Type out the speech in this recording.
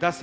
10